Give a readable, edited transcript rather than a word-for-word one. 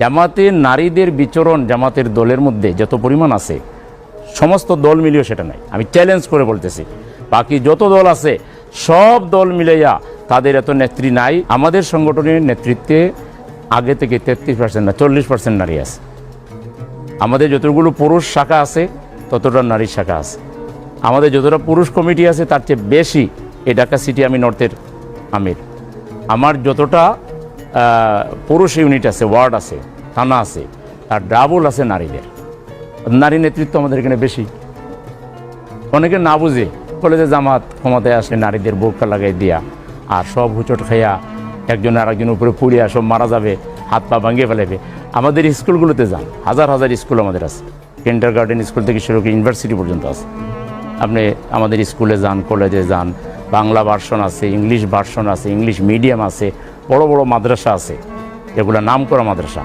জামাতের নারীদের বিচরণ জামাতের দলের মধ্যে যত পরিমাণ আছে সমস্ত দল মিলিয়েও সেটা নাই। আমি চ্যালেঞ্জ করে বলতেছি, বাকি যত দল আছে সব দল মিলাইয়া তাদের এত নেত্রী নাই। আমাদের সংগঠনের নেতৃত্বে আগে থেকে 33% না 40% নারী আছে। আমাদের যতগুলো পুরুষ শাখা আছে ততটা নারী শাখা আছে। আমাদের যতটা পুরুষ কমিটি আছে তার চেয়ে বেশি এই ঢাকা সিটি আমি নর্থের আমির। আমার যতটা পুরুষ ইউনিট আছে, ওয়ার্ড আছে, থানা আছে, তার ডাবল আছে নারীদের। নারী নেতৃত্ব আমাদের এখানে বেশি। অনেকে না বুঝে বলে যে জামাত ক্ষমতায় আসলে নারীদের বোরকা লাগাই দিয়া আর সব হুচট খাইয়া একজন আর একজনের উপরে পুড়িয়া সব মারা যাবে, হাত পা ভাঙিয়ে ফেলেবে। আমাদের স্কুলগুলোতে যান, হাজার হাজার স্কুল আমাদের আছে, কিন্ডার গার্ডেন স্কুল থেকে শুরু করে ইউনিভার্সিটি পর্যন্ত আছে। আপনি আমাদের স্কুলে যান, কলেজে যান, বাংলা ভার্সন আছে, ইংলিশ ভার্সন আছে, ইংলিশ মিডিয়াম আছে, বড় বড় মাদ্রাসা আছে, এগুলো নাম করা মাদ্রাসা।